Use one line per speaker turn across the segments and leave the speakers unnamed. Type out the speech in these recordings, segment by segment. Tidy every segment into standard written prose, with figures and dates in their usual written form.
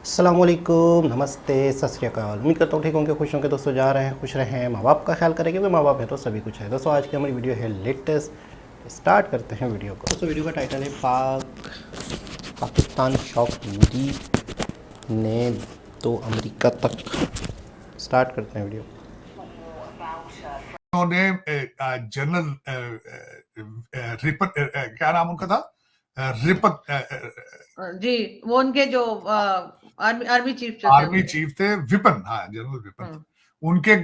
अस्सलामुअलैकुम, नमस्ते, सत श्री अकाल। उम्मीद करता हूँ ठीक होंगे, खुश होंगे। दोस्तों जा रहे हैं, खुश रहें, माँ बाप का ख्याल करें, क्योंकि माँ बाप है तो सभी कुछ है। दोस्तों आज की हमारी वीडियो है लेटेस्ट। स्टार्ट करते हैं वीडियो को। दोस्तों वीडियो का टाइटल है पाकिस्तान शॉक मोदी ने तो अमेरिका तक। स्टार्ट करते हैं वीडियो।
उन्होंने जनरल रिपत क्या नाम उनका था, रिपत
जी, वो उनके जो आर्मी चीफ जो थे,
आर्मी चीफ थे, विपिन, हाँ जनरल विपिन, उनके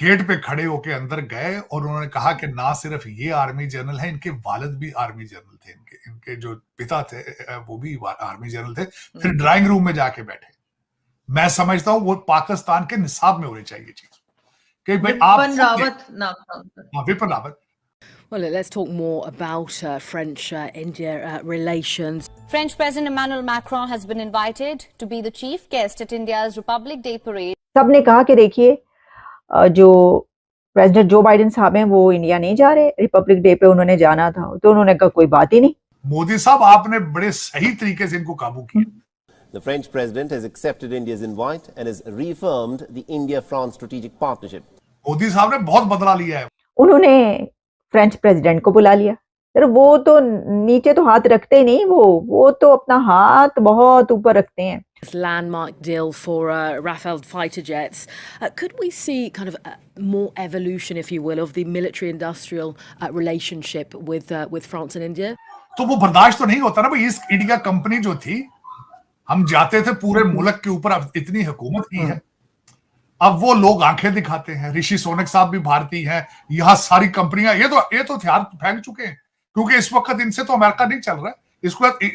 गेट पे खड़े होके अंदर गए और उन्होंने कहा कि ना सिर्फ ये आर्मी जनरल है, इनके वालिद भी आर्मी जनरल थे, इनके जो पिता थे वो भी आर्मी जनरल थे। फिर ड्राइंग रूम में जाके बैठे। मैं समझता हूँ वो पाकिस्तान के निसाब में होनी चाहिए चीज कि भाई आप
रावत नाम था उनका।
Vipin Rawat.
Well, let's talk more about French-India relations.
French President Emmanuel Macron has been invited to be the chief guest at India's Republic Day parade.
सबने कहा कि देखिए जो प्रेसिडेंट जो बाइडेन साहब हैं वो इंडिया नहीं जा रहे, रिपब्लिक डे पे उन्होंने जाना था, तो उन्होंने कहा कोई बात ही नहीं।
मोदी साहब आपने बड़े सही तरीके से इनको काबू किया।
The French president has accepted India's invite and has reaffirmed the India-France strategic partnership.
Modi साहब ने बहुत बदला लिया है।
उन्होंने फ्रेंच प्रेसिडेंट को बुला लिया। सर वो तो नीचे तो हाथ रखते ही नहीं, वो तो अपना हाथ बहुत ऊपर रखते हैं।
Landmark deal for Rafale fighter jets. Could we see kind of more evolution, if you will, of the military-industrial relationship with France and India?
तो वो बर्दाश्त तो नहीं होता ना भाई। ईस्ट इंडिया कंपनी जो थी, हम जाते थे पूरे मुल्क के ऊपर, अब इतनी हुकूमत की है, अब वो लोग आंखें दिखाते हैं। ऋषि सोनक साहब भी भारतीय हैं, यहाँ सारी कंपनियां, ये तो हथियार फेंक चुके हैं, क्योंकि इस वक्त इनसे तो अमेरिका नहीं चल रहा है।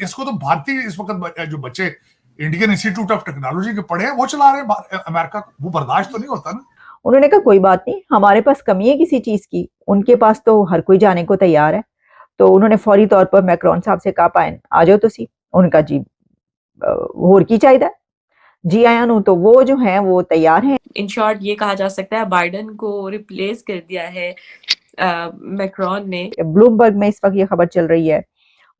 इसको तो भारतीय इस वक्त जो बच्चे इंडियन इंस्टीट्यूट ऑफ टेक्नोलॉजी के पढ़े हैं वो चला रहे हैं अमेरिका को। वो बर्दाश्त तो नहीं होता ना।
उन्होंने कहा कोई बात नहीं, हमारे पास कमी है किसी चीज की, उनके पास तो हर कोई जाने को तैयार है। तो उन्होंने फौरी तौर पर मैक्रोन साहब से कहा पाए आ जाओ तुसी। उनका जी होर की चाहिए जी आया नु, तो वो जो है वो तैयार हैं।
इन शॉर्ट ये कहा जा सकता है बाइडेन को रिप्लेस कर दिया है मैक्रोन ने।
ब्लूमबर्ग में इस वक्त ये खबर चल रही है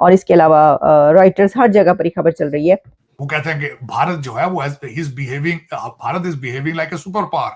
और इसके अलावा रॉयटर्स, हर जगह पर ये खबर चल रही है।
वो कहते हैं कि भारत जो है वो Bharat is behaving like a super power.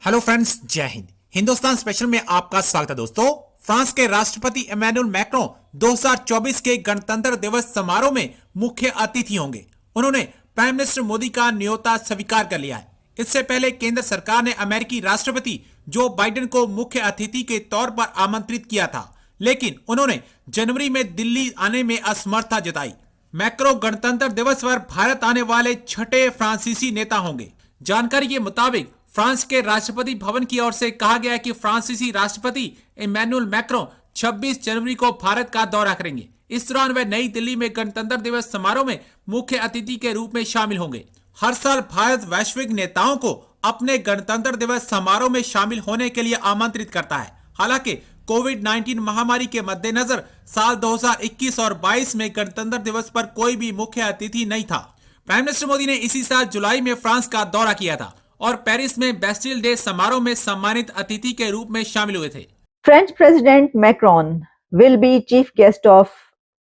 Hello friends, जय हिंद। हिंदुस्तान स्पेशल में आपका स्वागत है दोस्तों। फ्रांस के राष्ट्रपति इमैनुअल मैक्रों 2024 के गणतंत्र दिवस समारोह में मुख्य अतिथि होंगे। उन्होंने प्राइम मिनिस्टर मोदी का न्योता स्वीकार कर लिया है। इससे पहले केंद्र सरकार ने अमेरिकी राष्ट्रपति जो बाइडेन को मुख्य अतिथि के तौर पर आमंत्रित किया था, लेकिन उन्होंने जनवरी में दिल्ली आने में असमर्थता जताई। मैक्रों गणतंत्र दिवस पर भारत आने वाले छठे फ्रांसीसी नेता होंगे। जानकारी के मुताबिक फ्रांस के राष्ट्रपति भवन की ओर से कहा गया है कि फ्रांसीसी राष्ट्रपति इमैनुअल मैक्रों 26 जनवरी को भारत का दौरा करेंगे। इस दौरान वे नई दिल्ली में गणतंत्र दिवस समारोह में मुख्य अतिथि के रूप में शामिल होंगे। हर साल भारत वैश्विक नेताओं को अपने गणतंत्र दिवस समारोह में शामिल होने के लिए आमंत्रित करता है। हालांकि कोविड-19 महामारी के मद्देनजर साल 2021 और 22 में गणतंत्र दिवस पर कोई भी मुख्य अतिथि नहीं था। प्राइम मिनिस्टर मोदी ने इसी साल जुलाई में फ्रांस का दौरा किया था और पेरिस में बेस्टिल डे समारोह में सम्मानित अतिथि के रूप में शामिल हुए थे।
French president Macron will be chief guest of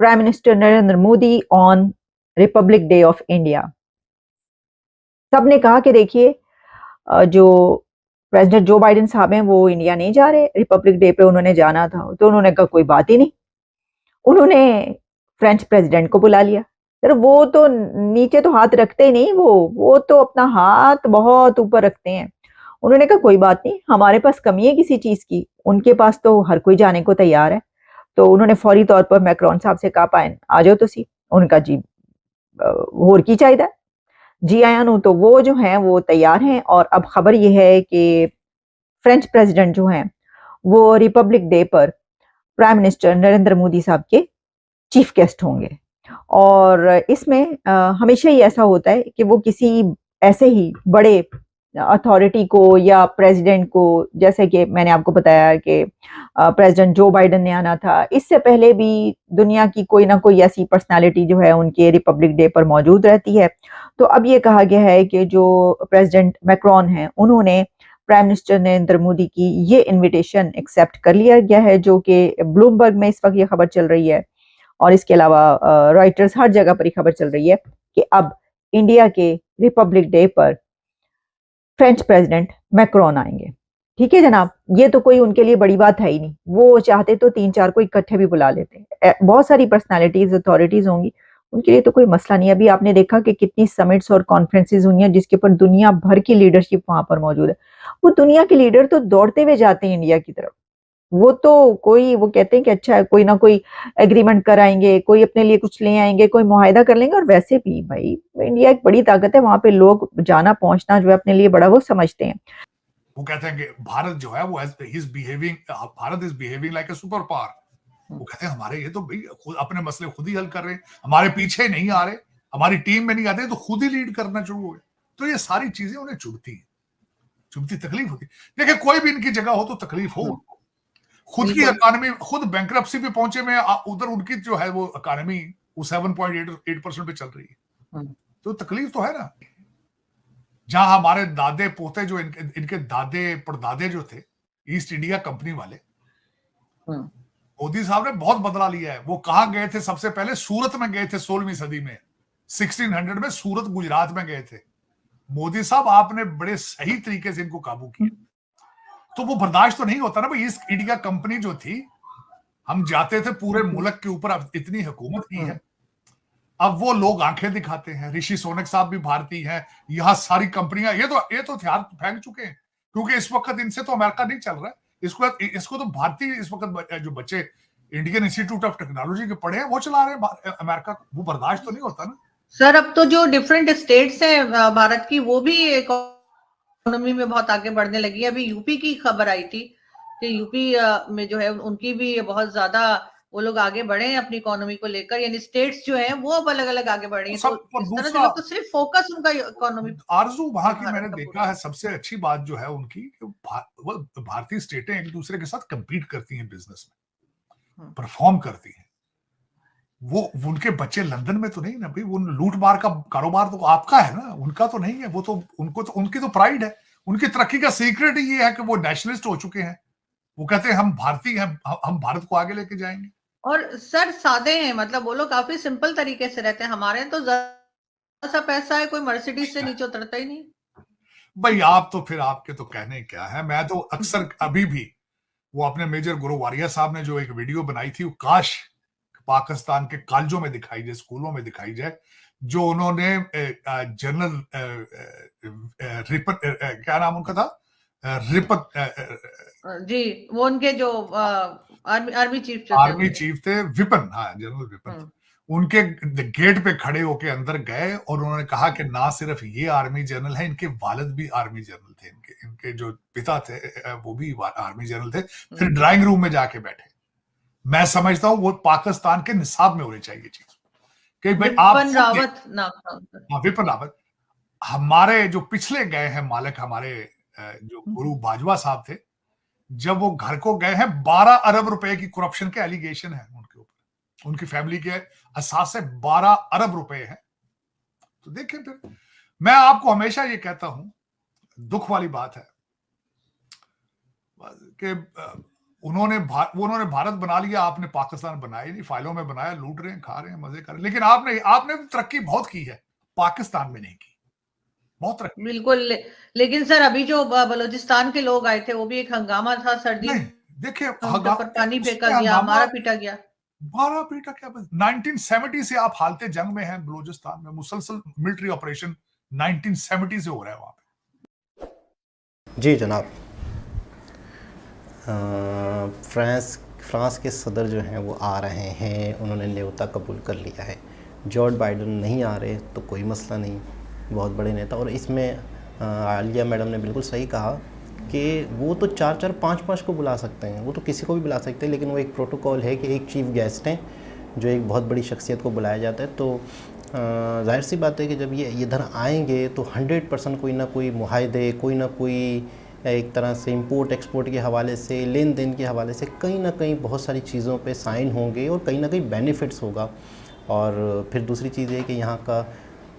prime minister Narendra Modi on Republic day of India. सबने कहा कि देखिए जो प्रेसिडेंट जो बाइडेन साहब हैं वो इंडिया नहीं जा रहे, रिपब्लिक डे पे उन्होंने जाना था, तो उन्होंने कहा कोई बात ही नहीं। उन्होंने फ्रेंच प्रेसिडेंट को बुला लिया। सर वो तो नीचे तो हाथ रखते ही नहीं, वो तो अपना हाथ बहुत ऊपर रखते हैं। उन्होंने कहा कोई बात नहीं, हमारे पास कमी है किसी चीज की, उनके पास तो हर कोई जाने को तैयार है। तो उन्होंने फौरी तौर पर मैक्रोन साहब से कहा पाए आ जाओ तुसी। उनका जी होर की चाहिए जी आया नु, तो वो जो है वो तैयार हैं। और अब खबर ये है कि फ्रेंच प्रेसिडेंट जो हैं वो रिपब्लिक डे पर प्राइम मिनिस्टर नरेंद्र मोदी साहब के चीफ गेस्ट होंगे। और इसमें हमेशा ही ऐसा होता है कि वो किसी ऐसे ही बड़े अथॉरिटी को या प्रेसिडेंट को, जैसे कि मैंने आपको बताया कि प्रेसिडेंट जो बाइडेन ने आना था, इससे पहले भी दुनिया की कोई ना कोई ऐसी पर्सनालिटी जो है उनके रिपब्लिक डे पर मौजूद रहती है। तो अब ये कहा गया है कि जो प्रेसिडेंट मैक्रोन हैं उन्होंने प्राइम मिनिस्टर नरेंद्र मोदी की ये इनविटेशन एक्सेप्ट कर लिया गया है, जो कि ब्लूमबर्ग में इस वक्त ये खबर चल रही है और इसके अलावा रॉयटर्स, हर जगह पर खबर चल रही है कि अब इंडिया के रिपब्लिक डे पर फ्रेंच प्रेसिडेंट मैक्रोन आएंगे। ठीक है जनाब, ये तो कोई उनके लिए बड़ी बात है ही नहीं। वो चाहते तो 3-4 को इकट्ठे भी बुला लेते। बहुत सारी पर्सनालिटीज, अथॉरिटीज होंगी, उनके लिए तो कोई मसला नहीं है। अभी आपने देखा कि कितनी समिट्स और कॉन्फ्रेंसेज हुई हैं जिसके ऊपर दुनिया भर की लीडरशिप वहां पर मौजूद है। वो दुनिया के लीडर तो दौड़ते हुए जाते हैं इंडिया की तरफ। वो कहते हैं कि अच्छा है, कोई ना कोई एग्रीमेंट कराएंगे, कोई अपने लिए कुछ ले आएंगे, कोई मुआहिदा कर लेंगे। और वैसे भी भाई इंडिया एक बड़ी ताकत है, वहां पे लोग जाना पहुंचना जो है अपने लिए बड़ा वो समझते हैं।
वो कहते हैं कि भारत जो है वो Bharat is behaving like a super power. वो कहते हैं हमारे ये तो भाई खुद अपने मसले खुद ही हल कर रहे हैं, हमारे पीछे नहीं आ रहे, हमारी टीम में नहीं आते, तो खुद ही लीड करना शुरू हो गए। तो ये सारी चीजें उन्हें चुभती तकलीफ होती। देखिए कोई भी इनकी जगह हो तो तकलीफ हो उनको। खुद की इकोनॉमी, खुद बैंकरप्सी पे पहुंचे में, उधर उनकी जो है वो इकोनॉमी वो 7.8% पे चल रही है, तो तकलीफ तो है ना। जहां हमारे दादे पोते जो इनके दादे परदादे जो थे ईस्ट इंडिया कंपनी वाले, मोदी साहब ने बहुत बदला लिया है। वो कहां गए थे सबसे पहले? सूरत में गए थे 16वीं सदी में, 1600 में सूरत गुजरात में गए थे। मोदी साहब आपने बड़े सही तरीके से इनको काबू किया। तो वो बर्दाश्त तो नहीं होता ना भाई। ईस्ट इंडिया कंपनी जो थी, हम जाते थे पूरे मुल्क के ऊपर, अब इतनी हुकूमत की है, अब वो लोग आंखें दिखाते हैं। ऋषि सोनक साहब भी भारतीय हैं, यहाँ सारी कंपनियां, ये तो हथियार फेंक चुके हैं, क्योंकि इस वक्त इनसे तो अमेरिका नहीं चल रहा है। इसको तो भारतीय इस वक्त जो बच्चे इंडियन इंस्टीट्यूट ऑफ टेक्नोलॉजी के पढ़े हैं वो चला रहे हैं अमेरिका को। वो बर्दाश्त तो नहीं होता ना
सर। अब तो जो डिफरेंट स्टेट्स हैं भारत की, वो भी इकोनॉमी में बहुत आगे बढ़ने लगी है। अभी यूपी की खबर आई थी कि यूपी में जो है उनकी भी बहुत ज्यादा वो लोग आगे बढ़े हैं अपनी इकोनॉमी को लेकर। यानी स्टेट्स जो हैं वो अब अलग अलग आगे बढ़ रही हैं। तो इस तरह से तो सिर्फ फोकस उनका इकोनॉमी
आरजू वहां की मैंने देखा है। सबसे अच्छी बात जो है उनकी, भारतीय स्टेटें एक दूसरे के साथ कंपीट करती हैं, बिजनेस में परफॉर्म करती हैं। वो उनके बच्चे लंदन में तो नहीं ना भाई, वो लूट मार का कारोबार तो आपका है ना, उनका तो नहीं है। वो तो उनकी तो प्राइड है। उनकी तरक्की का सीक्रेट ही ये है कि वो नेशनलिस्ट हो चुके हैं। वो कहते हैं हम भारतीय हैं, हम भारत को आगे लेके जाएंगे।
और सर सादे हैं, मतलब वो लोग काफी सिंपल तरीके से रहते हैं। हमारे तो जरा सा पैसा है, कोई मर्सिडीज से नीचे उतरता ही नहीं।
भाई आप तो फिर आपके तो कहने क्या है। मैं तो अक्सर अभी भी वो अपने मेजर गुरु वारिया साहब ने जो एक वीडियो बनाई थी, वो काश पाकिस्तान के कॉलेजों में दिखाई जाए, स्कूलों में दिखाई जाए, जो उन्होंने जनरल रिपन, क्या नाम उनका था, रिपत
जी, वो उनके जो आर्मी चीफ
थे, विपिन, हाँ जनरल विपिन, उनके गेट पे खड़े होके अंदर गए और उन्होंने कहा कि ना सिर्फ ये आर्मी जनरल है, इनके वालिद भी आर्मी जनरल थे, इनके जो पिता थे वो भी आर्मी जनरल थे। फिर ड्राइंग रूम में जाके बैठे। मैं समझता हूँ वो पाकिस्तान के निसाब में होनी चाहिए चीज कि भाई आप विपिन रावत, हमारे जो पिछले गए हैं मालिक, हमारे जो गुरु बाजवा साहब थे, जब वो घर को गए हैं 12 अरब रुपए की करप्शन के एलिगेशन है उनके ऊपर, उनकी फैमिली के असास से 12 अरब रुपए है। तो देखिए, फिर मैं आपको हमेशा ये कहता हूं, दुख वाली बात है कि उन्होंने भारत बना लिया, आपने पाकिस्तान बनाया नहीं, फाइलों में बनाया, लूट रहे हैं, खा रहे हैं, मजे कर रहे हैं। लेकिन आपने तरक्की बहुत की है, पाकिस्तान में नहीं की, बहुत तरक्की।
बिल्कुल। लेकिन सर अभी जो बलूचिस्तान के लोग आए थे, वो भी एक हंगामा था। सर्दी
देखिए
पानी फेंका गया, मारा पीटा गया।
मारा पीटा क्या, 1970 से आप हालते जंग में हैं बलूचिस्तान में। मुसलसल मिलिट्री ऑपरेशन 1970 से हो रहा है वहां पे।
जी जनाब, फ्रांस के सदर जो हैं वो आ रहे हैं, उन्होंने न्योता कबूल कर लिया है। जॉर्ज बाइडन नहीं आ रहे तो कोई मसला नहीं, बहुत बड़े नेता। और इसमें आलिया मैडम ने बिल्कुल सही कहा कि वो तो 4-4, 5-5 को बुला सकते हैं, वो तो किसी को भी बुला सकते हैं, लेकिन वो एक प्रोटोकॉल है कि एक चीफ गेस्ट हैं जो एक बहुत बड़ी शख्सियत को बुलाया जाता है। तो जाहिर सी बात है कि जब ये इधर आएंगे तो 100% कोई ना कोई मुआहदे, कोई ना कोई एक तरह से इंपोर्ट एक्सपोर्ट के हवाले से, लेन देन के हवाले से कहीं ना कहीं बहुत सारी चीज़ों पे साइन होंगे और कहीं ना कहीं बेनिफिट्स होगा। और फिर दूसरी चीज़ है कि यहाँ का,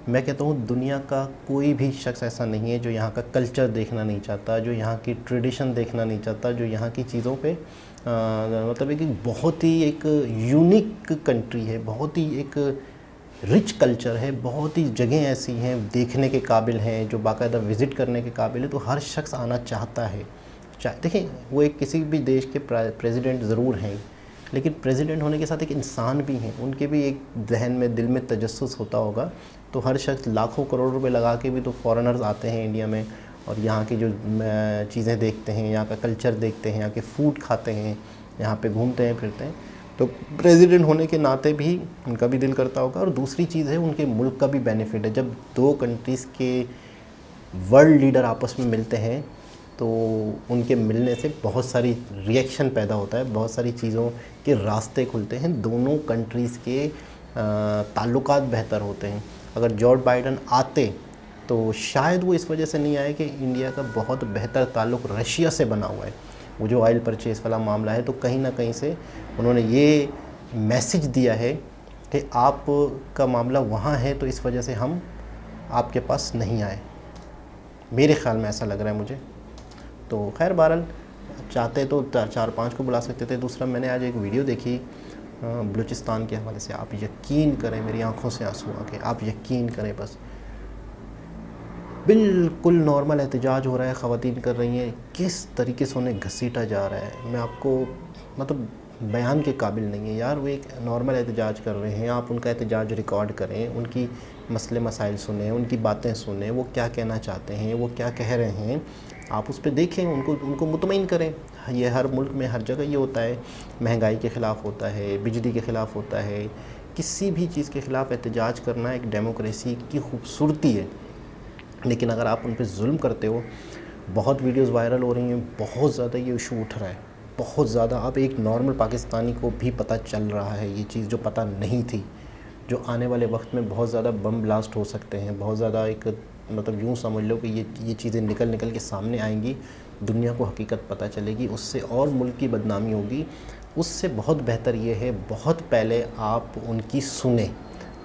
मैं कहता हूँ दुनिया का कोई भी शख्स ऐसा नहीं है जो यहाँ का कल्चर देखना नहीं चाहता, जो यहाँ की ट्रेडिशन देखना नहीं चाहता, जो यहाँ की चीज़ों पे मतलब एक बहुत ही एक यूनिक कंट्री है, बहुत ही एक रिच कल्चर है, बहुत ही जगह ऐसी हैं देखने के काबिल हैं जो बाकायदा विज़िट करने के काबिल है, तो हर शख्स आना चाहता है। देखिए वो एक किसी भी देश के प्रेसिडेंट ज़रूर हैं, लेकिन प्रेसिडेंट होने के साथ एक इंसान भी हैं, उनके भी एक जहन में दिल में तजस्सुस होता होगा। तो हर शख्स लाखों करोड़ रुपए लगा के भी तो फॉरेनर्स आते हैं इंडिया में और यहाँ की जो चीज़ें देखते हैं, यहाँ का कल्चर देखते हैं, यहाँ के फूड खाते हैं, यहाँ पे घूमते हैं फिरते हैं, तो प्रेसिडेंट होने के नाते भी उनका भी दिल करता होगा। और दूसरी चीज़ है उनके मुल्क का भी बेनिफिट है। जब दो कंट्रीज़ के वर्ल्ड लीडर आपस में मिलते हैं तो उनके मिलने से बहुत सारी रिएक्शन पैदा होता है, बहुत सारी चीज़ों के रास्ते खुलते हैं, दोनों कंट्रीज़ के ताल्लुकात बेहतर होते हैं। अगर जॉर्ज बाइडन आते तो शायद वो इस वजह से नहीं आए कि इंडिया का बहुत बेहतर ताल्लुक़ रशिया से बना हुआ है, वो जो ऑयल परचेज़ वाला मामला है, तो कहीं ना कहीं से उन्होंने ये मैसेज दिया है कि आपका मामला वहाँ है तो इस वजह से हम आपके पास नहीं आए। मेरे ख़्याल में ऐसा लग रहा है मुझे। तो खैर बहरहाल चाहते तो 4-5 को बुला सकते थे। दूसरा मैंने आज एक वीडियो देखी बलूचिस्तान के हवाले से, आप यकीन करें मेरी आंखों से आंसू आ गए, आप यकीन करें, बस बिल्कुल नॉर्मल एहतजाज हो रहा है, ख़वातीन कर रही हैं, किस तरीके से उन्हें घसीटा जा रहा है मैं आपको मतलब बयान के काबिल नहीं है यार। वो एक नॉर्मल एहतजाज कर रहे हैं, आप उनका एहतजाज रिकॉर्ड करें, उनकी मसले मसाइल सुनें, उनकी बातें सुनें, वो क्या कहना चाहते हैं, वो क्या कह रहे हैं, आप उस पर देखें, उनको मुतमईन करें। ये हर मुल्क में हर जगह ये होता है, महंगाई के ख़िलाफ़ होता है, बिजली के ख़िलाफ़ होता है, किसी भी चीज़ के ख़िलाफ़ एहतजाज करना एक डेमोक्रेसी की खूबसूरती है। लेकिन अगर आप उन पर जुल्म करते हो, बहुत वीडियोस वायरल हो रही हैं, बहुत ज़्यादा ये इशू उठ रहा है, बहुत ज़्यादा। अब एक नॉर्मल पाकिस्तानी को भी पता चल रहा है ये चीज़ जो पता नहीं थी, जो आने वाले वक्त में बहुत ज़्यादा बम ब्लास्ट हो सकते हैं, बहुत ज़्यादा एक मतलब यूँ समझ लो कि ये चीज़ें निकल के सामने आएंगी, दुनिया को हकीकत पता चलेगी, उससे और मुल्क की बदनामी होगी। उससे बहुत बेहतर ये है बहुत पहले आप उनकी सुने,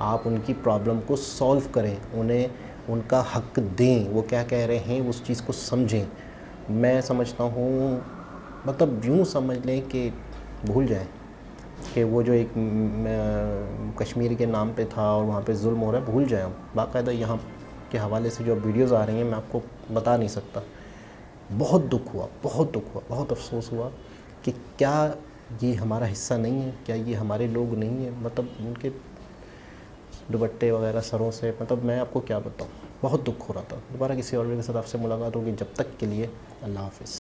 आप उनकी प्रॉब्लम को सॉल्व करें, उन्हें उनका हक दें, वो क्या कह रहे हैं उस चीज़ को समझें। मैं समझता हूँ मतलब यूँ समझ लें कि भूल जाएं कि वो जो एक कश्मीर के नाम पे था और वहाँ पे जुल्म हो रहा है, भूल जाएं। बाकायदा यहाँ के हवाले से जो वीडियोज़ आ रही हैं मैं आपको बता नहीं सकता। बहुत दुख हुआ, बहुत दुख हुआ, बहुत अफसोस हुआ कि क्या ये हमारा हिस्सा नहीं है, क्या ये हमारे लोग नहीं हैं। मतलब उनके दुपट्टे वगैरह सरों से, मतलब मैं आपको क्या बताऊँ, बहुत दुख हो रहा था। दोबारा किसी और वीडियो के साथ आपसे मुलाकात होगी, जब तक के लिए अल्लाह हाफ़िज़।